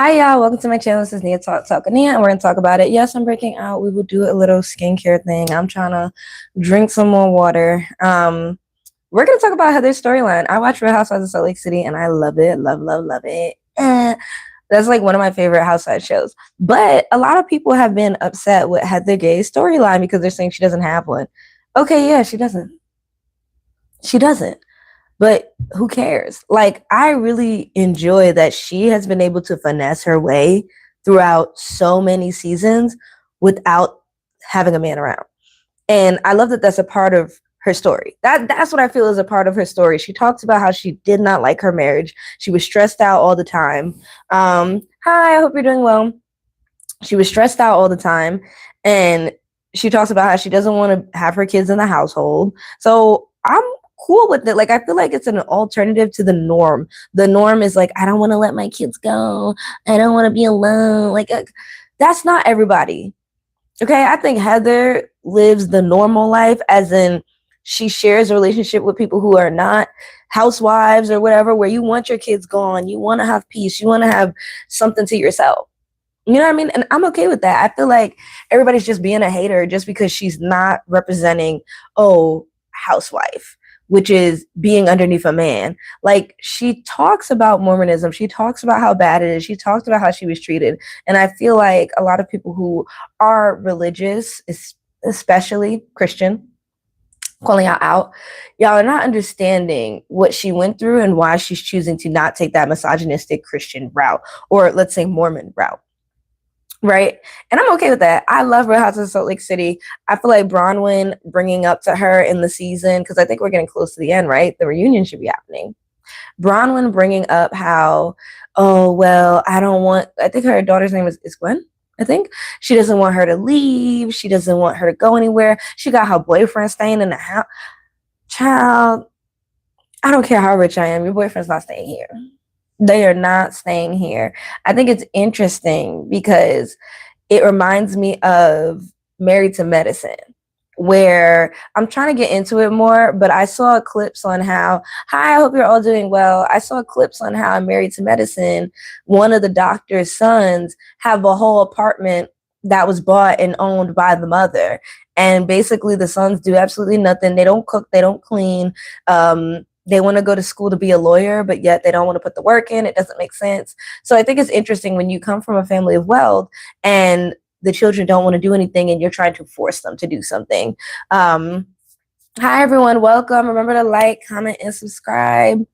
Hi, y'all. Welcome to my channel. This is NiaTalk with Nia, and we're going to talk about it. Yes, I'm breaking out. We will do a little skincare thing. I'm trying to drink some more water. We're going to talk about Heather's storyline. I watch Real Housewives of Salt Lake City, and I love it. Love, love, love it. That's like one of my favorite Housewives shows. But a lot of people have been upset with Heather Gay's storyline because they're saying she doesn't have one. Okay, yeah, she doesn't. She doesn't. But who cares? Like, I really enjoy that she has been able to finesse her way throughout so many seasons without having a man around. And I love that that's a part of her story. That's what I feel is a part of her story. She talks about how she did not like her marriage. She was stressed out all the time. Hi, I hope you're doing well. She was stressed out all the time. And she talks about how she doesn't want to have her kids in the household. So I'm cool with it. Like, I feel like it's an alternative to the norm. The norm is like, I don't want to let my kids go. I don't want to be alone. Like, that's not everybody. Okay. I think Heather lives the normal life, as in she shares a relationship with people who are not housewives or whatever, where you want your kids gone. You want to have peace. You want to have something to yourself. You know what I mean? And I'm okay with that. I feel like everybody's just being a hater just because she's not representing, oh, housewife, which is being underneath a man. Like, she talks about Mormonism. She talks about how bad it is. She talks about how she was treated. And I feel like a lot of people who are religious, especially Christian, calling out, y'all are not understanding what she went through and why she's choosing to not take that misogynistic Christian route, or let's say Mormon route. Right. And I'm okay with that. I love Real Housewives of Salt Lake City. I feel like Bronwyn bringing up to her in the season, because I think we're getting close to the end, right? The reunion should be happening. Bronwyn bringing up how, oh, well, I think her daughter's name is Gwen. I think she doesn't want her to leave. She doesn't want her to go anywhere. She got her boyfriend staying in the house. Child, I don't care how rich I am. Your boyfriend's not staying here. They are not staying here. I think it's interesting because it reminds me of Married to Medicine, where I'm trying to get into it more, but I saw clips on how, hi, I hope you're all doing well. I saw clips on how in Married to Medicine, one of the doctor's sons have a whole apartment that was bought and owned by the mother. And basically the sons do absolutely nothing. They don't cook, they don't clean. They want to go to school to be a lawyer, but yet they don't want to put the work in. It doesn't make sense. So I think it's interesting when you come from a family of wealth and the children don't want to do anything and you're trying to force them to do something. Hi, everyone. Welcome. Remember to like, comment, and subscribe.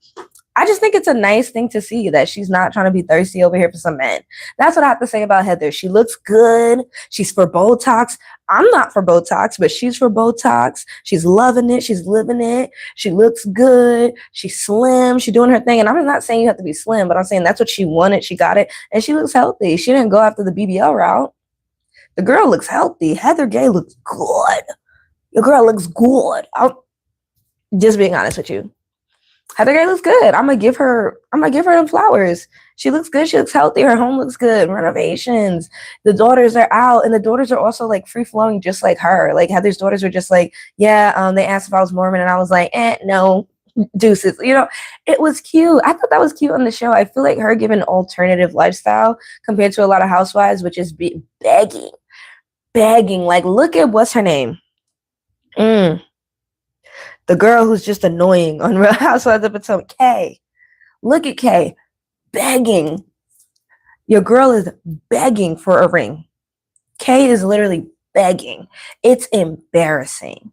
I just think it's a nice thing to see that she's not trying to be thirsty over here for some men. That's what I have to say about Heather. She looks good. She's for Botox. I'm not for Botox, but she's for Botox. She's loving it. She's living it. She looks good. She's slim. She's doing her thing. And I'm not saying you have to be slim, but I'm saying that's what she wanted. She got it. And she looks healthy. She didn't go after the BBL route. The girl looks healthy. Heather Gay looks good. The girl looks good. I'm just being honest with you. Heather Gay looks good. I'm gonna give her them flowers. She looks good. She looks healthy. Her home looks good. Renovations. The daughters are out, and the daughters are also like free flowing, just like her. Like Heather's daughters were just like, yeah. They asked if I was Mormon, and I was like, no, deuces. You know, it was cute. I thought that was cute on the show. I feel like her giving an alternative lifestyle compared to a lot of housewives, which is begging. Like, look at what's her name. The girl who's just annoying on Real Housewives of Potomac, Kay. Look at Kay, begging. Your girl is begging for a ring. Kay is literally begging. It's embarrassing.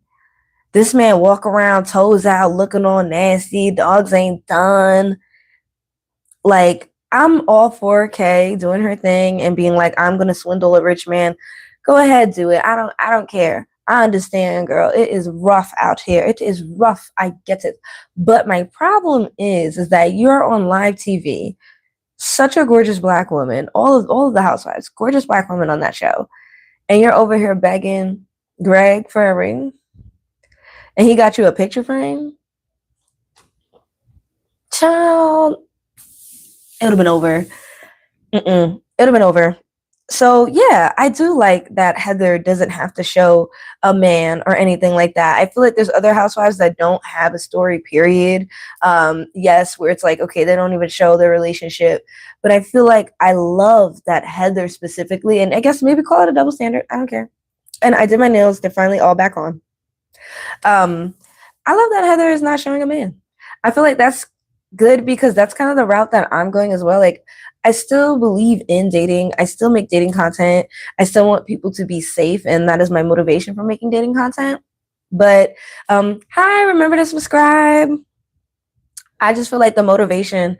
This man walk around, toes out, looking all nasty. Dogs ain't done. Like, I'm all for Kay doing her thing and being like, I'm gonna swindle a rich man. Go ahead, do it. I don't care. I understand, girl. It is rough out here. It is rough. I get it. But my problem is that you're on live TV, such a gorgeous black woman, all of the housewives, gorgeous black women on that show, and you're over here begging Greg for a ring, and he got you a picture frame. Child, it would have been over. It would have been over. So yeah, I do like that Heather doesn't have to show a man or anything like that. I feel like there's other housewives that don't have a story, period. Yes, where it's like, okay, they don't even show their relationship. But I feel like I love that Heather specifically, and I guess maybe call it a double standard. I don't care. And I did my nails, they're finally all back on. Um, I love that Heather is not showing a man. I feel like that's good because that's kind of the route that I'm going as well. Like, I still believe in dating. I still make dating content. I still want people to be safe, and that is my motivation for making dating content. But hi, remember to subscribe. I just feel like the motivation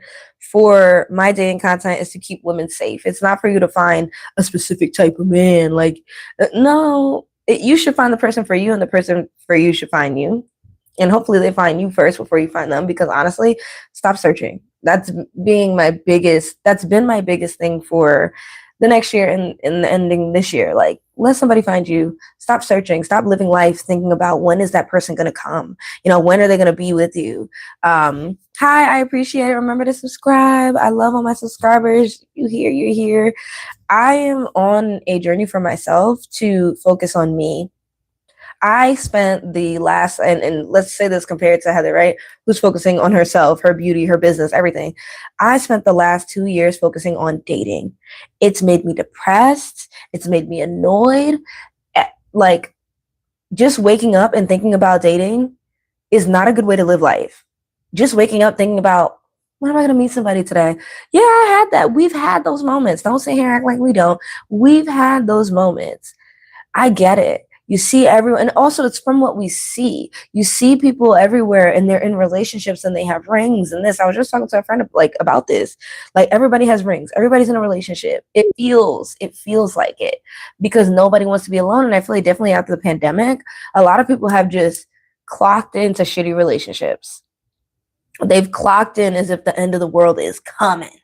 for my dating content is to keep women safe. It's not for you to find a specific type of man. Like, no, you should find the person for you, and the person for you should find you. And hopefully they find you first before you find them, because honestly, stop searching. That's been my biggest thing for the next year and the ending this year. Like, let somebody find you. Stop searching. Stop living life thinking about when is that person going to come? When are they going to be with you? Hi, I appreciate it. Remember to subscribe. I love all my subscribers. You're here. I am on a journey for myself to focus on me. I spent the last, and let's say this compared to Heather, right? Who's focusing on herself, her beauty, her business, everything. I spent the last 2 years focusing on dating. It's made me depressed. It's made me annoyed. Like, just waking up and thinking about dating is not a good way to live life. Just waking up thinking about, when am I going to meet somebody today? Yeah, I had that. We've had those moments. Don't sit here and act like we don't. We've had those moments. I get it. You see everyone, and also it's from what we see. You see people everywhere, and they're in relationships, and they have rings and this. I was just talking to a friend about this. Like, everybody has rings. Everybody's in a relationship. It feels like it, because nobody wants to be alone. And I feel like definitely after the pandemic, a lot of people have just clocked into shitty relationships. They've clocked in as if the end of the world is coming.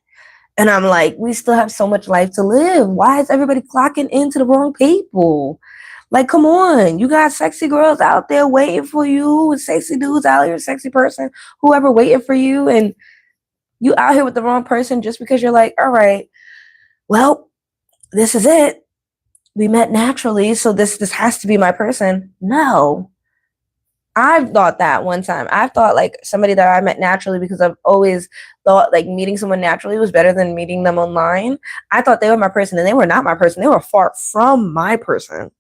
And I'm like, we still have so much life to live. Why is everybody clocking into the wrong people? Like, come on. You got sexy girls out there waiting for you, and sexy dudes out here, sexy person, whoever waiting for you. And you out here with the wrong person just because you're like, all right, well, this is it. We met naturally, so this has to be my person. No. I've thought that one time. I've thought like somebody that I met naturally, because I've always thought like meeting someone naturally was better than meeting them online. I thought they were my person, and they were not my person. They were far from my person.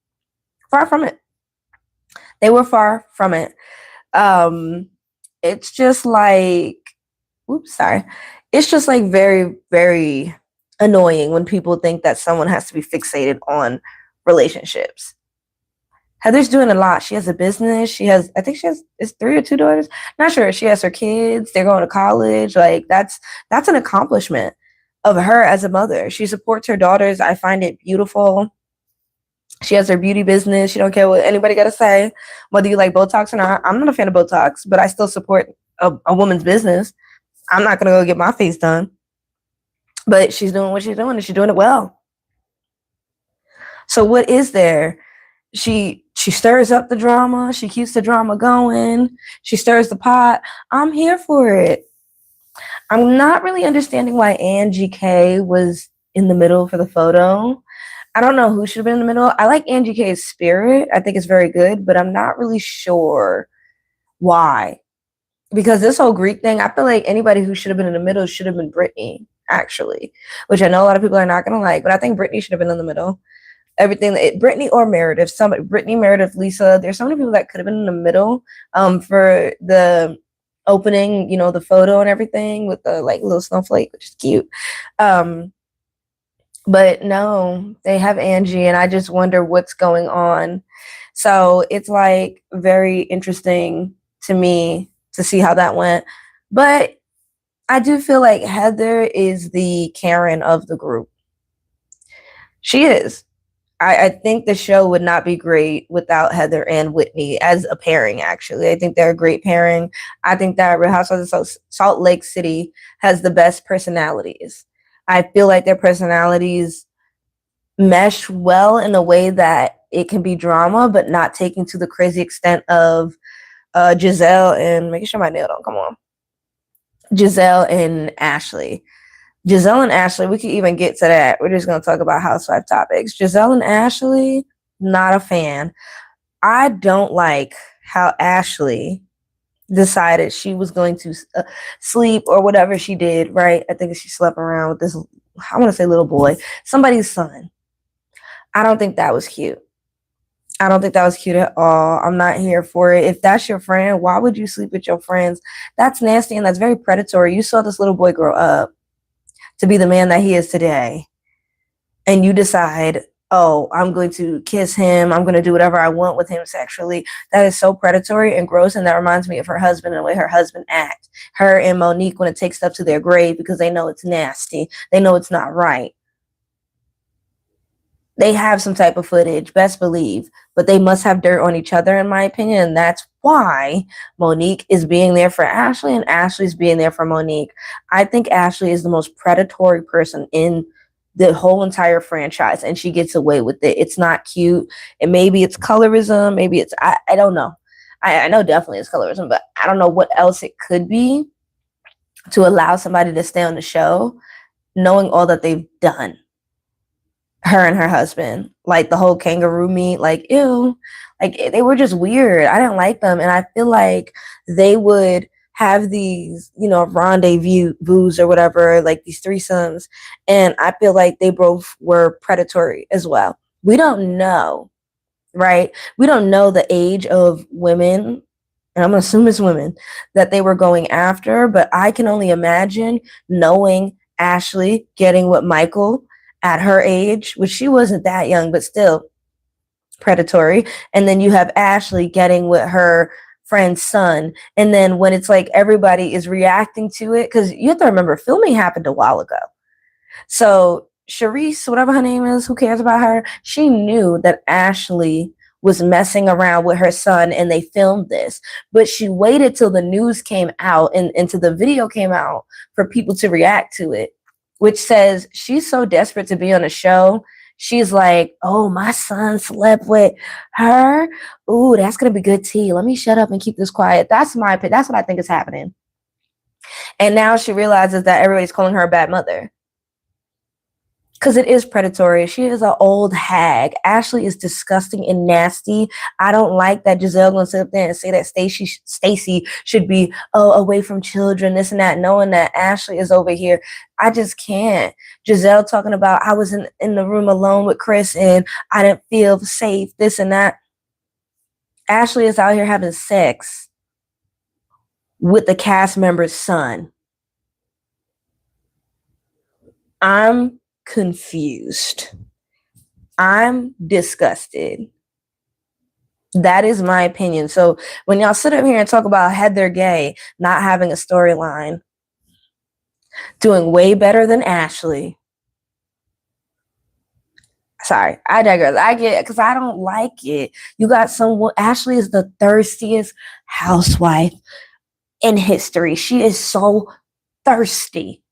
Far from it. They were far from it. Um, it's just like, oops, sorry. It's just like very, very annoying when people think that someone has to be fixated on relationships. Heather's doing a lot. She has a business. I think she has, it's 3 or 2 daughters. Not sure. She has her kids. They're going to college. Like, that's an accomplishment of her as a mother. She supports her daughters. I find it beautiful. She has her beauty business. She don't care what anybody got to say, whether you like Botox or not. I'm not a fan of Botox, but I still support a woman's business. I'm not going to go get my face done. But she's doing what she's doing, and she's doing it well. So what is there? She stirs up the drama. She keeps the drama going. She stirs the pot. I'm here for it. I'm not really understanding why Angie K was in the middle for the photo. I don't know who should have been in the middle. I like Angie K's spirit. I think it's very good, but I'm not really sure why. Because this whole Greek thing, I feel like anybody who should have been in the middle should have been Brittany, actually, which I know a lot of people are not going to like, but I think Brittany should have been in the middle. Brittany or Meredith, Brittany, Meredith, Lisa. There's so many people that could have been in the middle for the opening, the photo and everything with the like little snowflake, which is cute. But no, they have Angie, and I just wonder what's going on. So it's like very interesting to me to see how that went. But I do feel like Heather is the Karen of the group. She is. I think the show would not be great without Heather and Whitney as a pairing, actually. I think they're a great pairing. I think that Real Housewives of Salt Lake City has the best personalities. I feel like their personalities mesh well in a way that it can be drama, but not taking to the crazy extent of Giselle and making sure my nail don't come on. Giselle and Ashley. Giselle and Ashley, we could even get to that. We're just going to talk about housewife topics. Giselle and Ashley, not a fan. I don't like how Ashley decided she was going to sleep or whatever she did, right? I think she slept around with this, I want to say little boy, somebody's son. I don't think that was cute. I don't think that was cute at all. I'm not here for it. If that's your friend, why would you sleep with your friends? That's nasty and that's very predatory. You saw this little boy grow up to be the man that he is today. And you decide, oh, I'm going to kiss him. I'm going to do whatever I want with him sexually. That is so predatory and gross. And that reminds me of her husband and the way her husband acts. Her and Monique, when it takes stuff to their grave because they know it's nasty. They know it's not right. They have some type of footage, best believe, but they must have dirt on each other, in my opinion. And that's why Monique is being there for Ashley and Ashley's being there for Monique. I think Ashley is the most predatory person in the whole entire franchise, and she gets away with it. It's not cute. And maybe it's colorism. Maybe it's, I don't know. I know definitely it's colorism, but I don't know what else it could be to allow somebody to stay on the show knowing all that they've done. Her and her husband, like the whole kangaroo meet, like ew, like they were just weird. I didn't like them, and I feel like they would have these, rendezvous or whatever, like these threesomes, and I feel like they both were predatory as well. We don't know, right? We don't know the age of women, and I'm gonna assume it's women that they were going after, but I can only imagine knowing Ashley getting with Michael at her age, which she wasn't that young, but still predatory. And then you have Ashley getting with her friend's son. And then when it's like everybody is reacting to it, because you have to remember, filming happened a while ago. So Charisse, whatever her name is, who cares about her? She knew that Ashley was messing around with her son and they filmed this, but she waited till the news came out and until the video came out for people to react to it, which says she's so desperate to be on a show. She's like, oh, my son slept with her. Ooh, that's going to be good tea. Let me shut up and keep this quiet. That's my opinion. That's what I think is happening. And now she realizes that everybody's calling her a bad mother. Because it is predatory. She is an old hag. Ashley is disgusting and nasty. I don't like that Giselle gonna sit up there and say that Stacey should be away from children, this and that, knowing that Ashley is over here. I just can't. Giselle talking about I was in the room alone with Chris and I didn't feel safe, this and that. Ashley is out here having sex with the cast member's son. I'm confused. I'm disgusted. That is my opinion. So when y'all sit up here and talk about Heather Gay not having a storyline, doing way better than Ashley. Sorry, I digress. I get it because I don't like it. You got someone, Ashley is the thirstiest housewife in history. She is so thirsty.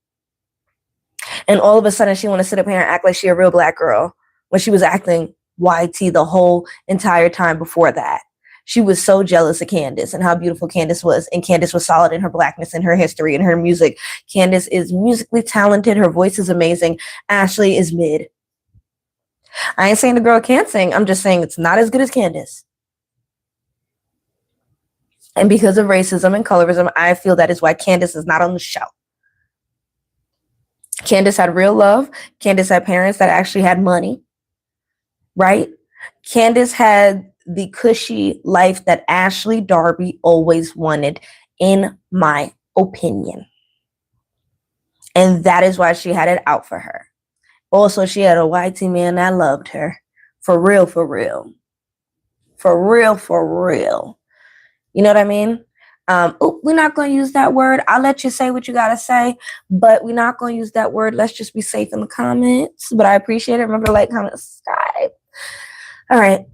And all of a sudden, she want to sit up here and act like she a real black girl when she was acting YT the whole entire time before that. She was so jealous of Candace and how beautiful Candace was. And Candace was solid in her blackness and her history and her music. Candace is musically talented. Her voice is amazing. Ashley is mid. I ain't saying the girl can't sing. I'm just saying it's not as good as Candace. And because of racism and colorism, I feel that is why Candace is not on the show. Candace had real love. Candace had parents that actually had money, right? Candace had the cushy life that Ashley Darby always wanted, in my opinion. And that is why she had it out for her. Also, she had a YT man that loved her. For real, for real. For real, for real. You know what I mean? We're not going to use that word. I'll let you say what you got to say, but we're not going to use that word. Let's just be safe in the comments. But I appreciate it. Remember to like, comment, subscribe. All right.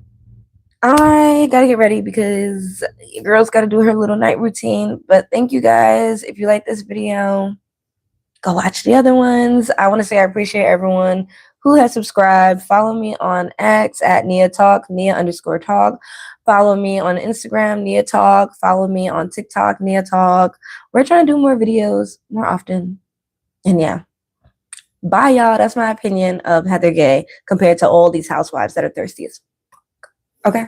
I got to get ready because your girl's got to do her little night routine. But thank you guys. If you like this video, go watch the other ones. I want to say I appreciate everyone who has subscribed. Follow me on X at NiaTalk, Nia_talk. Follow me on Instagram, NiaTalk. Follow me on TikTok, NiaTalk. We're trying to do more videos more often. And yeah. Bye, y'all. That's my opinion of Heather Gay compared to all these housewives that are thirsty as fuck. Okay.